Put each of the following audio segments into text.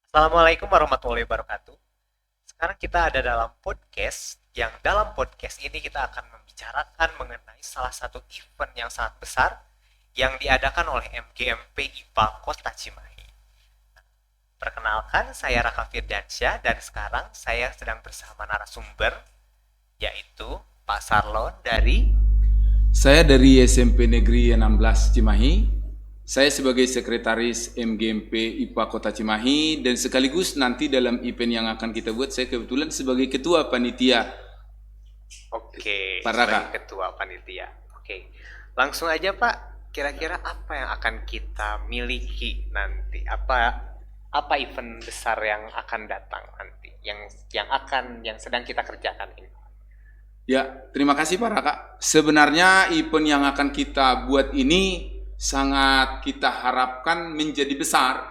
Assalamualaikum warahmatullahi wabarakatuh. Sekarang kita ada dalam podcast, yang dalam podcast ini kita akan membicarakan mengenai salah satu event yang sangat besar yang diadakan oleh MGMP IPA Kota Cimahi. Perkenalkan, saya Raka Firdansyah dan sekarang saya sedang bersama narasumber, yaitu Pak Sarlon dari. Saya dari SMP Negeri 16 Cimahi. Saya sebagai sekretaris MGMP IPA Kota Cimahi dan sekaligus nanti dalam event yang akan kita buat saya kebetulan sebagai ketua panitia. Oke, Pak Raka. sebagai ketua panitia. Oke, langsung aja Pak. Kira-kira apa yang akan kita miliki nanti? Apa event besar yang akan datang nanti? Yang sedang kita kerjakan ini. Ya, terima kasih Pak Raka. Sebenarnya event yang akan kita buat ini sangat kita harapkan menjadi besar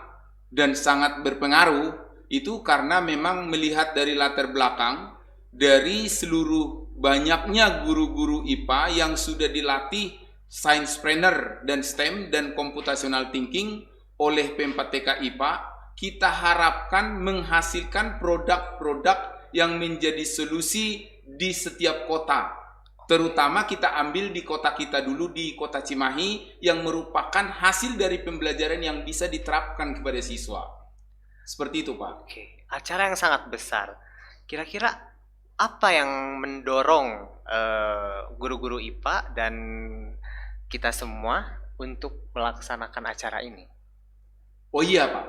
dan sangat berpengaruh itu karena memang melihat dari latar belakang dari seluruh banyaknya guru-guru IPA yang sudah dilatih science planner dan STEM dan computational thinking oleh P4TK IPA, kita harapkan menghasilkan produk-produk yang menjadi solusi di setiap kota. Terutama kita ambil di kota kita dulu, di kota Cimahi, yang merupakan hasil dari pembelajaran yang bisa diterapkan kepada siswa. Seperti itu Pak. Oke, acara yang sangat besar. Kira-kira apa yang mendorong guru-guru IPA dan kita semua untuk melaksanakan acara ini? Oh iya Pak,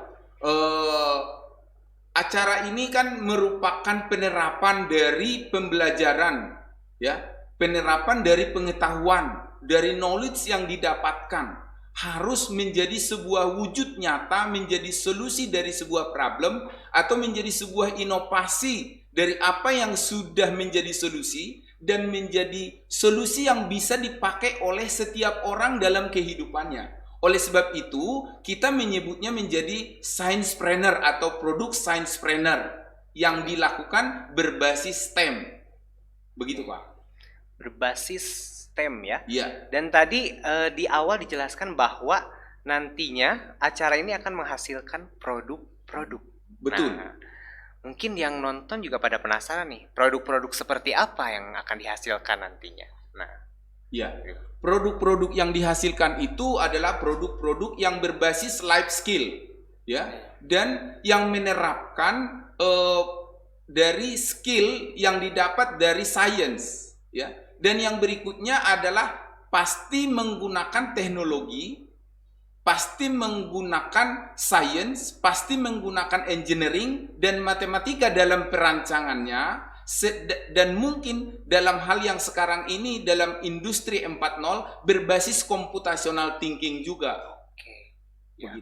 acara ini kan merupakan penerapan dari pembelajaran, ya, penerapan dari pengetahuan, dari knowledge yang didapatkan harus menjadi sebuah wujud nyata, menjadi solusi dari sebuah problem atau menjadi sebuah inovasi dari apa yang sudah menjadi solusi dan menjadi solusi yang bisa dipakai oleh setiap orang dalam kehidupannya. Oleh sebab itu, kita menyebutnya menjadi science planner atau produk science planner yang dilakukan berbasis STEM. Begitu, Pak. Berbasis STEM ya. Iya. Dan tadi di awal dijelaskan bahwa nantinya acara ini akan menghasilkan produk-produk. Betul. Nah, mungkin yang nonton juga pada penasaran nih, produk-produk seperti apa yang akan dihasilkan nantinya. Nah, ya. Produk-produk yang dihasilkan itu adalah produk-produk yang berbasis life skill, ya, dan yang menerapkan dari skill yang didapat dari science, ya. Dan yang berikutnya adalah pasti menggunakan teknologi, pasti menggunakan science, pasti menggunakan engineering dan matematika dalam perancangannya. Dan mungkin dalam hal yang sekarang ini dalam industri 4.0 berbasis computational thinking juga. Oke. Ya.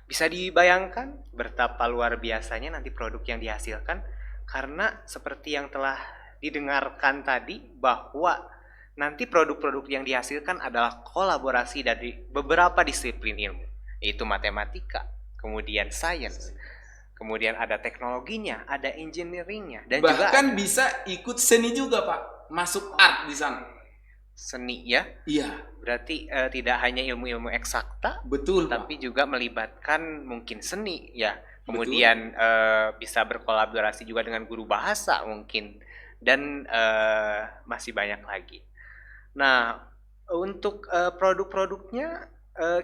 Bisa dibayangkan betapa luar biasanya nanti produk yang dihasilkan, karena seperti yang telah didengarkan tadi bahwa nanti produk-produk yang dihasilkan adalah kolaborasi dari beberapa disiplin ilmu, yaitu matematika, kemudian sains, kemudian ada teknologinya, ada engineeringnya, dan bahkan juga bisa ikut seni juga Pak, masuk art di sana. Seni ya? Iya. Berarti tidak hanya ilmu-ilmu eksakta, betul, tapi Pak, juga melibatkan mungkin seni ya. Kemudian bisa berkolaborasi juga dengan guru bahasa mungkin, dan masih banyak lagi. Nah, untuk produk-produknya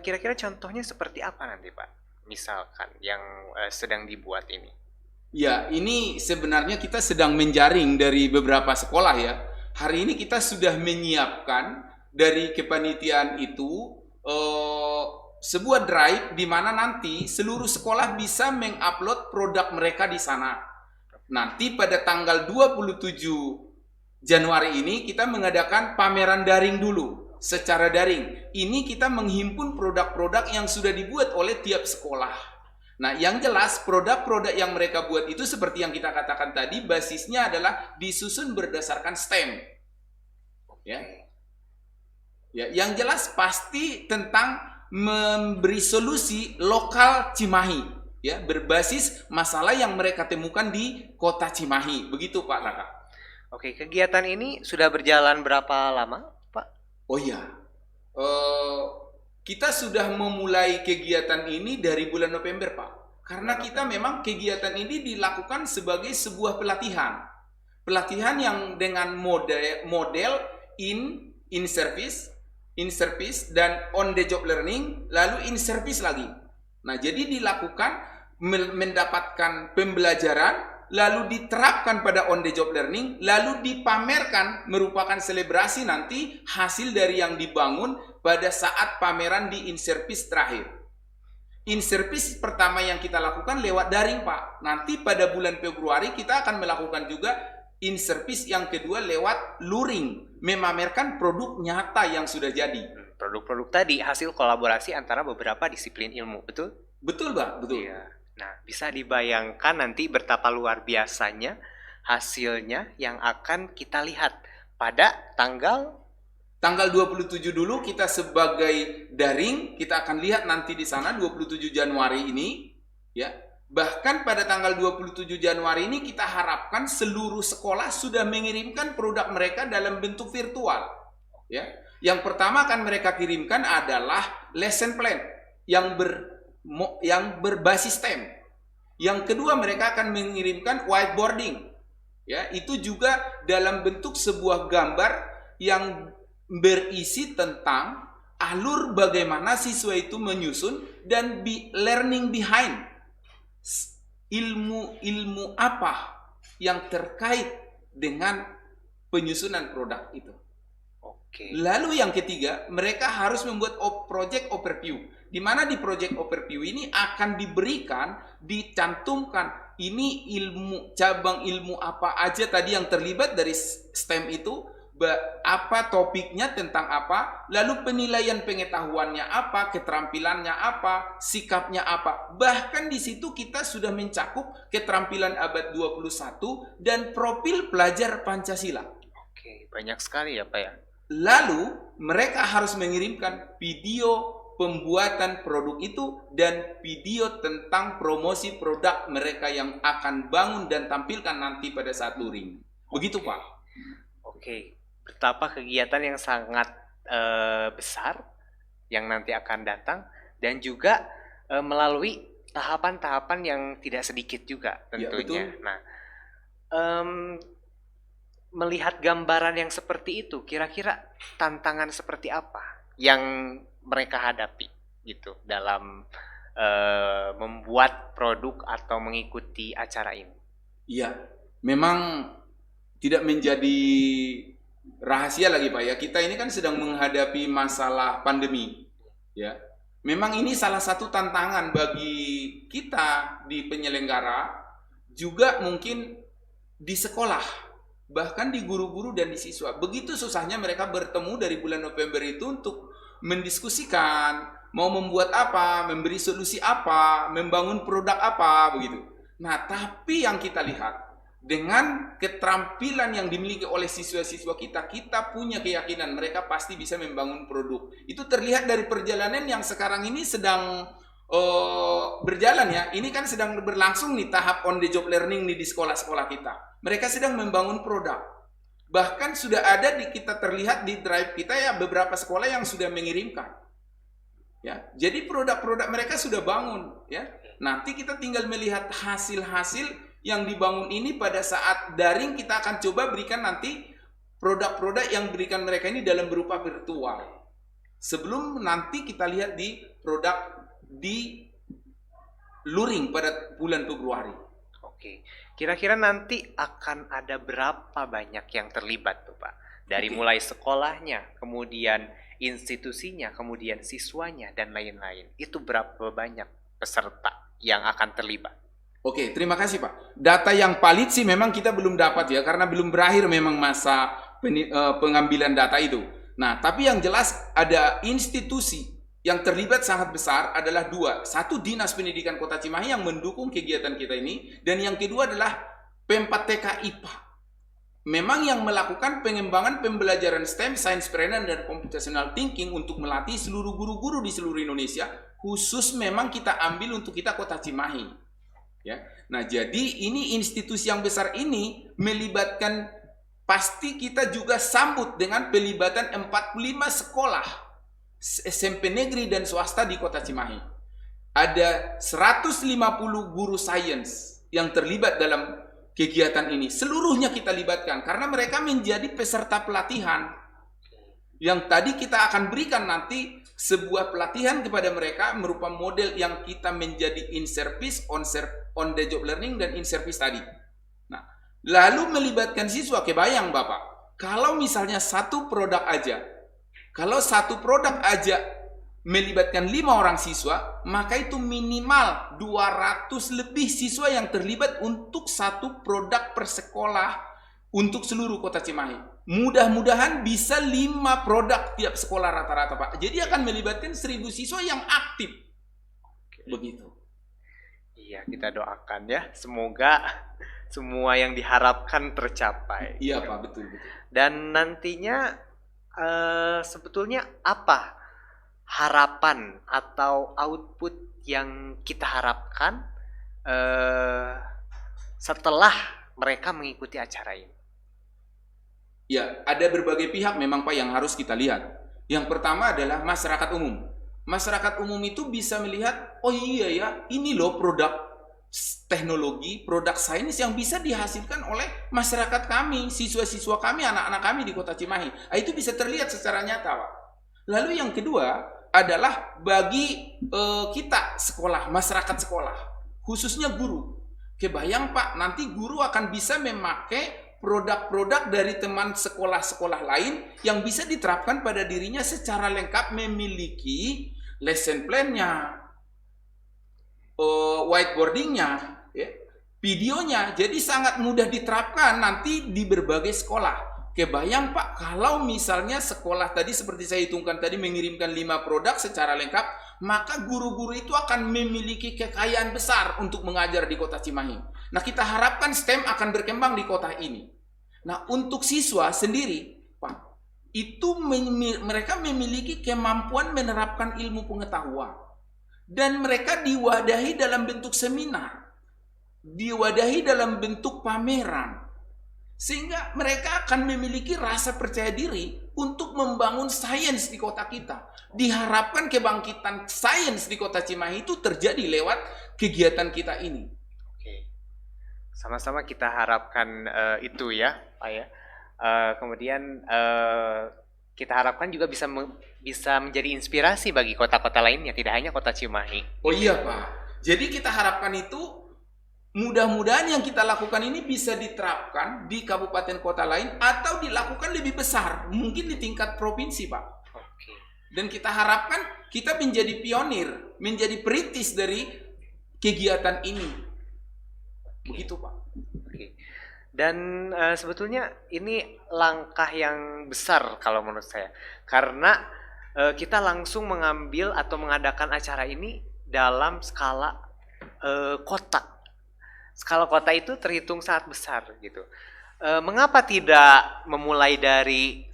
kira-kira contohnya seperti apa nanti Pak? Misalkan yang sedang dibuat ini. Ya, ini sebenarnya kita sedang menjaring dari beberapa sekolah ya. Hari ini kita sudah menyiapkan dari kepanitiaan itu sebuah drive di mana nanti seluruh sekolah bisa mengupload produk mereka di sana. Nanti pada tanggal 27 Januari ini kita mengadakan pameran daring dulu, secara daring. Ini kita menghimpun produk-produk yang sudah dibuat oleh tiap sekolah. Nah, yang jelas produk-produk yang mereka buat itu seperti yang kita katakan tadi, basisnya adalah disusun berdasarkan STEM. Ya. Ya, yang jelas pasti tentang memberi solusi lokal Cimahi, ya, berbasis masalah yang mereka temukan di kota Cimahi. Begitu Pak Raka. Oke, kegiatan ini sudah berjalan berapa lama, Pak? Oh iya, kita sudah memulai kegiatan ini dari bulan November, Pak. Karena kita memang kegiatan ini dilakukan sebagai sebuah pelatihan. Pelatihan yang dengan model in service, dan on the job learning, lalu in service lagi. Nah, jadi dilakukan mendapatkan pembelajaran, lalu diterapkan pada on the job learning, lalu dipamerkan, merupakan selebrasi nanti hasil dari yang dibangun pada saat pameran di in service terakhir. In service pertama yang kita lakukan lewat daring, Pak. Nanti pada bulan Februari kita akan melakukan juga in service yang kedua lewat luring, memamerkan produk nyata yang sudah jadi. Produk-produk tadi hasil kolaborasi antara beberapa disiplin ilmu, betul? Betul, Pak, betul. Iya. Nah, bisa dibayangkan nanti betapa luar biasanya hasilnya yang akan kita lihat pada tanggal 27 dulu kita sebagai daring, kita akan lihat nanti di sana 27 Januari ini, ya. Bahkan pada tanggal 27 Januari ini kita harapkan seluruh sekolah sudah mengirimkan produk mereka dalam bentuk virtual, ya. Yang pertama akan mereka kirimkan adalah lesson plan yang berbasis STEM. Yang kedua mereka akan mengirimkan whiteboarding, ya. Itu juga dalam bentuk sebuah gambar yang berisi tentang alur bagaimana siswa itu menyusun dan learning behind, ilmu apa yang terkait dengan penyusunan produk itu. Oke. Lalu yang ketiga, mereka harus membuat project overview, di mana di project overview ini akan diberikan, dicantumkan ini cabang ilmu apa aja tadi yang terlibat dari STEM itu, apa topiknya, tentang apa, lalu penilaian pengetahuannya apa, keterampilannya apa, sikapnya apa. Bahkan di situ kita sudah mencakup keterampilan abad 21 dan profil pelajar Pancasila. Oke, banyak sekali ya, Pak ya. Lalu mereka harus mengirimkan video pembuatan produk itu dan video tentang promosi produk mereka yang akan bangun dan tampilkan nanti pada saat luring. Begitu, Pak. Oke, betapa kegiatan yang sangat besar yang nanti akan datang dan juga melalui tahapan-tahapan yang tidak sedikit juga tentunya. Ya, nah, melihat gambaran yang seperti itu, kira-kira tantangan seperti apa yang mereka hadapi gitu dalam membuat produk atau mengikuti acara ini? Iya, memang tidak menjadi rahasia lagi, Pak ya. Kita ini kan sedang menghadapi masalah pandemi, ya. Memang ini salah satu tantangan bagi kita di penyelenggara, juga mungkin di sekolah, bahkan di guru-guru dan di siswa. Begitu susahnya mereka bertemu dari bulan November itu untuk mendiskusikan mau membuat apa, memberi solusi apa, membangun produk apa, begitu. Nah, tapi yang kita lihat dengan keterampilan yang dimiliki oleh siswa-siswa kita, kita punya keyakinan mereka pasti bisa membangun produk. Itu terlihat dari perjalanan yang sekarang ini sedang berjalan ya. Ini kan sedang berlangsung nih tahap on the job learning nih di sekolah-sekolah kita. Mereka sedang membangun produk. Bahkan sudah ada di kita terlihat di drive kita ya beberapa sekolah yang sudah mengirimkan. Ya, jadi produk-produk mereka sudah bangun ya. Nanti kita tinggal melihat hasil-hasil yang dibangun ini pada saat daring. Kita akan coba berikan nanti produk-produk yang berikan mereka ini dalam berupa virtual. Sebelum nanti kita lihat di produk di luring pada bulan Februari. Oke, kira-kira nanti akan ada berapa banyak yang terlibat tuh Pak? Dari mulai sekolahnya, kemudian institusinya, kemudian siswanya, dan lain-lain. Itu berapa banyak peserta yang akan terlibat? Oke, terima kasih Pak. Data yang valid sih memang kita belum dapat ya, karena belum berakhir memang masa pengambilan data itu. Nah, tapi yang jelas ada institusi yang terlibat sangat besar adalah dua. Satu, Dinas Pendidikan Kota Cimahi yang mendukung kegiatan kita ini. Dan yang kedua adalah Pempat TK IPA. Memang yang melakukan pengembangan pembelajaran STEM, Science Planning dan Computational Thinking untuk melatih seluruh guru-guru di seluruh Indonesia. Khusus memang kita ambil untuk kita Kota Cimahi. Ya. Nah, jadi ini institusi yang besar ini melibatkan, pasti kita juga sambut dengan pelibatan 45 sekolah SMP negeri dan swasta di Kota Cimahi. ada 150 guru sains yang terlibat dalam kegiatan ini. Seluruhnya kita libatkan karena mereka menjadi peserta pelatihan. Yang tadi kita akan berikan nanti sebuah pelatihan kepada mereka merupakan model yang kita menjadi in service, on the job learning, dan in service tadi. Nah, lalu melibatkan siswa. Kebayang Bapak, kalau misalnya satu produk aja melibatkan 5 orang siswa, maka itu minimal 200 lebih siswa yang terlibat untuk satu produk per sekolah untuk seluruh Kota Cimahi. Mudah-mudahan bisa 5 produk tiap sekolah rata-rata, Pak. Jadi akan melibatkan 1000 siswa yang aktif. Begitu. Iya, kita doakan ya, semoga semua yang diharapkan tercapai. Iya Pak, betul. Dan nantinya sebetulnya apa harapan atau output yang kita harapkan setelah mereka mengikuti acara ini? Ya, ada berbagai pihak memang Pak yang harus kita lihat. Yang pertama adalah masyarakat umum. Masyarakat umum itu bisa melihat, oh iya ya, ini loh produk teknologi, produk sains yang bisa dihasilkan oleh masyarakat kami, siswa-siswa kami, anak-anak kami di Kota Cimahi. Nah, itu bisa terlihat secara nyata, Pak. Lalu yang kedua adalah bagi kita sekolah, masyarakat sekolah, khususnya guru. Kebayang Pak, nanti guru akan bisa memakai produk-produk dari teman sekolah-sekolah lain yang bisa diterapkan pada dirinya secara lengkap, memiliki lesson plan-nya, whiteboarding-nya, ya, videonya, jadi sangat mudah diterapkan nanti di berbagai sekolah. Kebayang Pak, kalau misalnya sekolah tadi seperti saya hitungkan tadi mengirimkan 5 produk secara lengkap, maka guru-guru itu akan memiliki kekayaan besar untuk mengajar di Kota Cimahi. Nah, kita harapkan STEM akan berkembang di kota ini. Nah, untuk siswa sendiri, Pak, itu mereka memiliki kemampuan menerapkan ilmu pengetahuan. Dan mereka diwadahi dalam bentuk seminar, diwadahi dalam bentuk pameran. Sehingga mereka akan memiliki rasa percaya diri untuk membangun sains di kota kita. Diharapkan kebangkitan sains di Kota Cimahi itu terjadi lewat kegiatan kita ini. Oke. Sama-sama kita harapkan itu ya, Pak ya. Kemudian kita harapkan juga bisa menjadi inspirasi bagi kota-kota lainnya, tidak hanya Kota Cimahi. Oh iya Pak. Jadi kita harapkan itu mudah-mudahan yang kita lakukan ini bisa diterapkan di kabupaten kota lain atau dilakukan lebih besar, mungkin di tingkat provinsi, Pak. Oke. Dan kita harapkan kita menjadi pionir, menjadi perintis dari kegiatan ini. Begitu, Pak. Oke. Dan sebetulnya ini langkah yang besar kalau menurut saya, karena kita langsung mengambil atau mengadakan acara ini dalam skala kota. Skala kota itu terhitung sangat besar gitu. Mengapa tidak memulai dari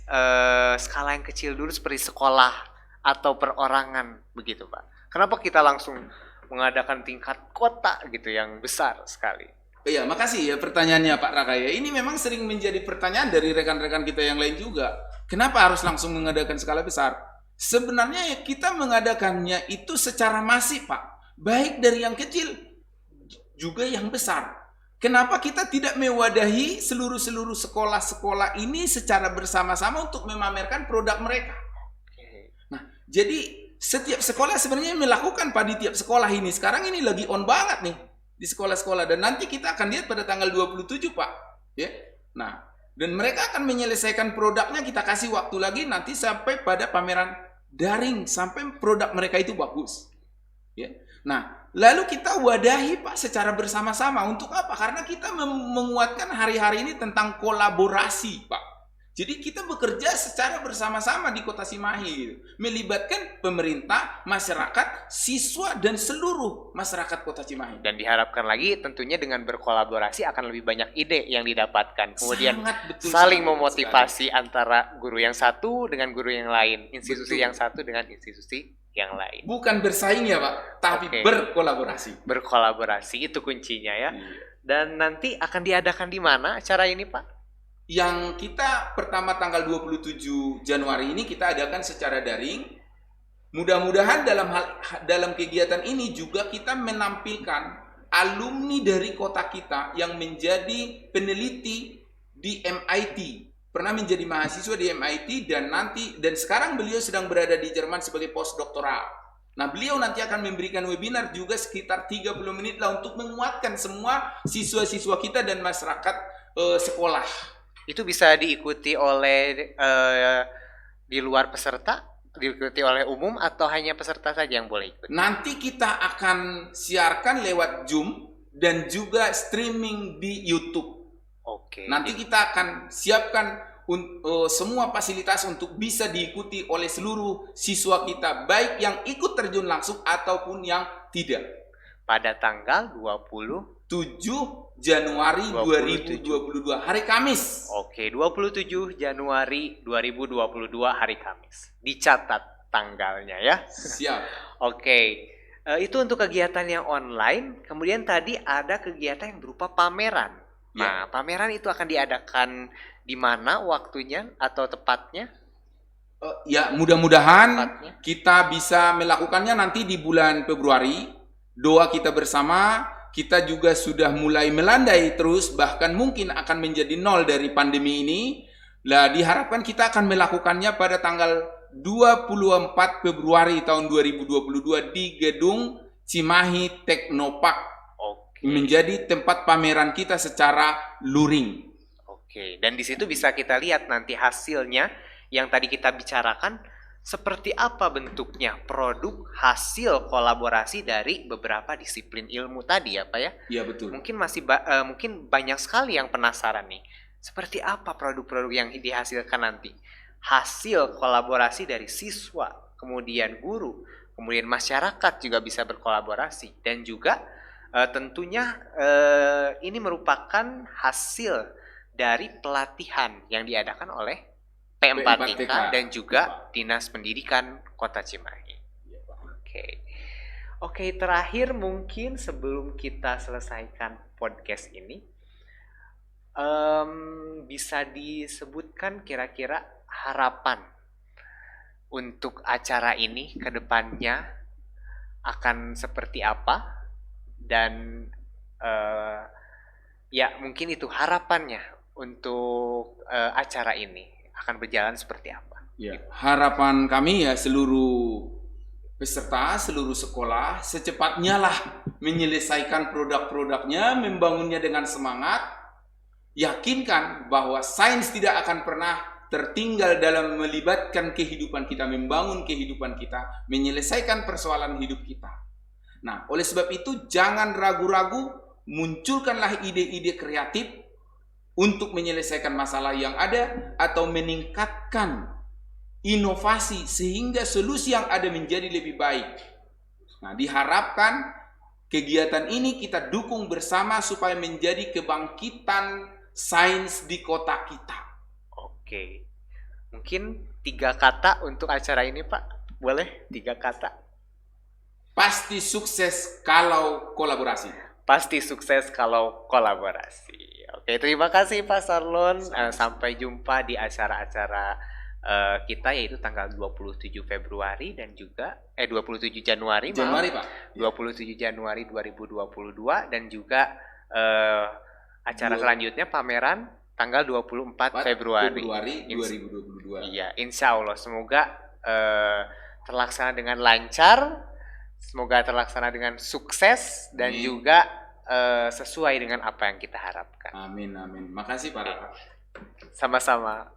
skala yang kecil dulu seperti sekolah atau perorangan begitu, Pak? Kenapa kita langsung mengadakan tingkat kota gitu yang besar sekali? Iya, makasih ya pertanyaannya Pak Raka ya. Ini memang sering menjadi pertanyaan dari rekan-rekan kita yang lain juga. Kenapa harus langsung mengadakan skala besar? Sebenarnya ya kita mengadakannya itu secara masif, Pak. Baik dari yang kecil juga yang besar. Kenapa kita tidak mewadahi seluruh sekolah-sekolah ini secara bersama-sama untuk memamerkan produk mereka? Nah, jadi setiap sekolah sebenarnya melakukan Pak di tiap sekolah ini. Sekarang ini lagi on banget nih di sekolah-sekolah, dan nanti kita akan lihat pada tanggal 27 Pak. Ya. Nah, dan mereka akan menyelesaikan produknya, kita kasih waktu lagi nanti sampai pada pameran daring sampai produk mereka itu bagus. Ya. Nah, lalu kita wadahi Pak secara bersama-sama. Untuk apa? Karena kita menguatkan hari-hari ini tentang kolaborasi Pak. Jadi kita bekerja secara bersama-sama di Kota Cimahi, melibatkan pemerintah, masyarakat, siswa, dan seluruh masyarakat Kota Cimahi. Dan diharapkan lagi tentunya dengan berkolaborasi akan lebih banyak ide yang didapatkan. Kemudian saling memotivasi antara guru yang satu dengan guru yang lain, institusi yang satu dengan institusi yang lain. Bukan bersaing ya Pak, tapi berkolaborasi. Berkolaborasi itu kuncinya ya. Dan nanti akan diadakan di mana acara ini Pak? Yang kita pertama tanggal 27 Januari ini kita adakan secara daring. Mudah-mudahan dalam kegiatan ini juga kita menampilkan alumni dari kota kita yang menjadi peneliti di MIT, pernah menjadi mahasiswa di MIT dan sekarang beliau sedang berada di Jerman sebagai postdoktoral. Nah, beliau nanti akan memberikan webinar juga sekitar 30 menit lah untuk menguatkan semua siswa-siswa kita dan masyarakat sekolah. Itu bisa diikuti oleh di luar peserta, diikuti oleh umum, atau hanya peserta saja yang boleh ikut? Nanti kita akan siarkan lewat Zoom dan juga streaming di YouTube. Oke. Nanti kita akan siapkan semua fasilitas untuk bisa diikuti oleh seluruh siswa kita, baik yang ikut terjun langsung ataupun yang tidak. Pada tanggal 27 Januari 2022, hari Kamis. Oke, 27 Januari 2022 hari Kamis. Dicatat tanggalnya ya. Siap. Oke. Itu untuk kegiatan yang online. Kemudian tadi ada kegiatan yang berupa pameran. Nah, pameran itu akan diadakan di mana waktunya atau tepatnya? Ya, mudah-mudahan kita bisa melakukannya nanti di bulan Februari. Doa kita bersama, kita juga sudah mulai melandai terus, bahkan mungkin akan menjadi nol dari pandemi ini. Lah, diharapkan kita akan melakukannya pada tanggal 24 Februari tahun 2022 di Gedung Cimahi Teknopark. Menjadi tempat pameran kita secara luring. Oke, dan di situ bisa kita lihat nanti hasilnya yang tadi kita bicarakan seperti apa bentuknya produk hasil kolaborasi dari beberapa disiplin ilmu tadi ya Pak ya? Iya betul. Mungkin mungkin banyak sekali yang penasaran nih. Seperti apa produk-produk yang dihasilkan nanti? Hasil kolaborasi dari siswa, kemudian guru, kemudian masyarakat juga bisa berkolaborasi, dan juga tentunya ini merupakan hasil dari pelatihan yang diadakan oleh P4TK dan juga Dinas Pendidikan Kota Cimahi. Oke, terakhir mungkin sebelum kita selesaikan podcast ini, bisa disebutkan kira-kira harapan untuk acara ini ke depannya akan seperti apa? Dan ya mungkin itu harapannya untuk acara ini akan berjalan seperti apa? Ya, harapan kami ya seluruh peserta, seluruh sekolah secepatnya lah menyelesaikan produk-produknya, membangunnya dengan semangat, yakinkan bahwa sains tidak akan pernah tertinggal dalam melibatkan kehidupan kita, membangun kehidupan kita, menyelesaikan persoalan hidup kita. Nah, oleh sebab itu jangan ragu-ragu, munculkanlah ide-ide kreatif untuk menyelesaikan masalah yang ada atau meningkatkan inovasi sehingga solusi yang ada menjadi lebih baik. Nah, diharapkan kegiatan ini kita dukung bersama supaya menjadi kebangkitan sains di kota kita. Oke, mungkin 3 kata untuk acara ini Pak, boleh 3 kata? Pasti sukses kalau kolaborasi. Pasti sukses kalau kolaborasi. Oke, terima kasih Pak Sarlon. Sampai jumpa di acara-acara kita, yaitu tanggal 27 Februari dan juga 27 Januari, Pak. 27 Januari 2022 dan juga acara selanjutnya pameran tanggal 24 Februari 2022. Iya, insya Allah semoga terlaksana dengan lancar. Semoga terlaksana dengan sukses dan juga sesuai dengan apa yang kita harapkan. Amin, amin. Makasih Pak Raka. Sama-sama.